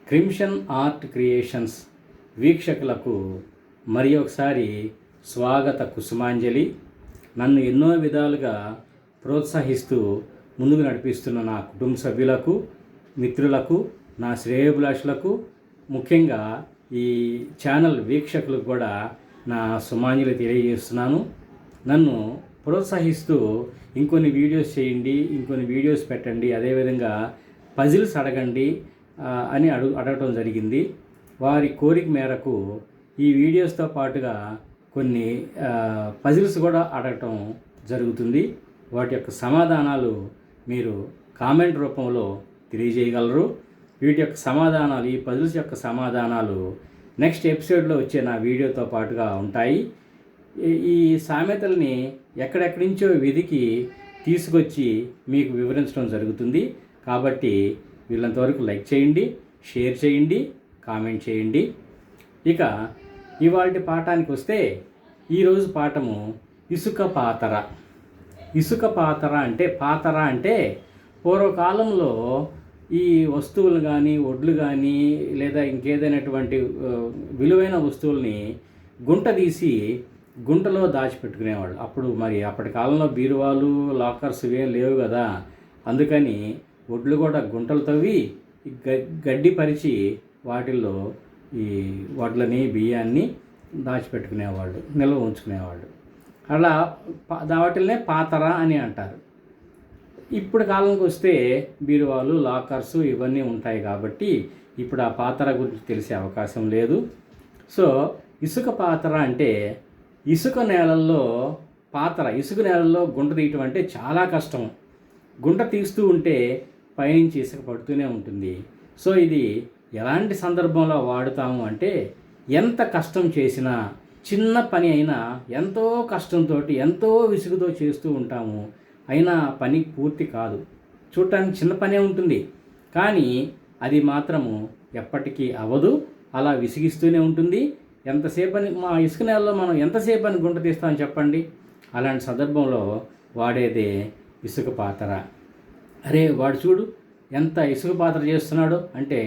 Crimson art creations వీక్షకులకు మరి ఒకసారి స్వాగత కుసుమాంజలి. నన్ను ఎన్నో విధాలుగా ప్రోత్సహిస్తూ ముందుకు నడిపిస్తున్న నా కుటుంబ సభ్యులకు, మిత్రులకు, నా శ్రేయోభిలాషులకు, ముఖ్యంగా ఈ ఛానల్ వీక్షకులకు కూడా నా సుమాంజలి తెలియజేస్తున్నాను. నన్ను ప్రోత్సహిస్తూ ఇంకొన్ని వీడియోస్ చేయండి, ఇంకొన్ని వీడియోస్ పెట్టండి, అదేవిధంగా పజిల్స్ అడగండి అని అడగటం జరిగింది. వారి కోరిక మేరకు ఈ వీడియోస్తో పాటుగా కొన్ని పజిల్స్ కూడా అడగటం జరుగుతుంది. వాటి యొక్క సమాధానాలు మీరు కామెంట్ రూపంలో తెలియజేయగలరు. వీటి యొక్క సమాధానాలు, ఈ పజిల్స్ యొక్క సమాధానాలు నెక్స్ట్ ఎపిసోడ్లో వచ్చే నా వీడియోతో పాటుగా ఉంటాయి. ఈ సామెతల్ని ఎక్కడెక్కడి నుంచో వెతికి తీసుకొచ్చి మీకు వివరించడం జరుగుతుంది. కాబట్టి వీళ్ళంతవరకు లైక్ చేయండి, షేర్ చేయండి, కామెంట్ చేయండి. ఇక ఇవాల్టి పాఠానికి వస్తే, ఈరోజు పాఠము ఇసుక పాతర. ఇసుక పాతర అంటే పూర్వకాలంలో ఈ వస్తువులు కానీ, ఒడ్లు కానీ, లేదా ఇంకేదైనటువంటి విలువైన వస్తువుల్ని గుంట తీసి గుంటలో దాచిపెట్టుకునేవాళ్ళు. అప్పటి కాలంలో బీరువాలు, లాకర్స్ ఇవేం లేవు కదా. అందుకని ఒడ్లు కూడా గుంటలు తవ్వి గడ్డి పరిచి వాటిల్లో ఈ వడ్లని, బియ్యాన్ని దాచిపెట్టుకునేవాళ్ళు, నిల్వ ఉంచుకునేవాళ్ళు. అలా వాటిల్నే పాతర అని అంటారు. ఇప్పుడు కాలంకి వస్తే బీరువాలు, లాకర్స్ ఇవన్నీ ఉంటాయి కాబట్టి ఇప్పుడు ఆ పాతర గురించి తెలిసే అవకాశం లేదు. సో ఇసుక పాతర అంటే ఇసుక నేలల్లో గుంట తీయటం అంటే చాలా కష్టం. గుంట తీస్తూ ఉంటే పైనుంచి ఇసుక పడుతూనే ఉంటుంది. సో ఇది ఎలాంటి సందర్భంలో వాడుతాము అంటే, ఎంత కష్టం చేసినా, చిన్న పని అయినా ఎంతో కష్టంతో, ఎంతో విసుగుతో చేస్తూ ఉంటాము. అయినా పని పూర్తి కాదు. చూడటానికి చిన్న పనే ఉంటుంది, కానీ అది మాత్రము ఎప్పటికీ అవ్వదు. అలా విసిగిస్తూనే ఉంటుంది. మా ఇసుక నేలలో మనం ఎంతసేపు అని గుంట తీస్తామని చెప్పండి. అలాంటి సందర్భంలో వాడేదే ఇసుక పాతర. అరే వాడు చూడు ఎంత ఇసుక పాతర చేస్తున్నాడో, అంటే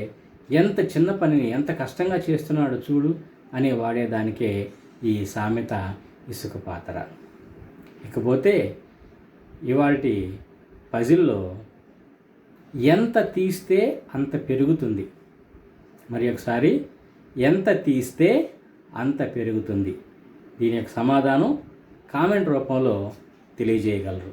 ఎంత చిన్న పనిని ఎంత కష్టంగా చేస్తున్నాడో చూడు అని వాడేదానికే ఈ సామెత ఇసుక పాతర. ఇకపోతే ఇవాల్టి పజిల్లో ఎంత తీస్తే అంత పెరుగుతుంది. మరి ఒకసారి, ఎంత తీస్తే అంత పెరుగుతుంది. దీని యొక్క సమాధానం కామెంట్ రూపంలో తెలియజేయగలరు.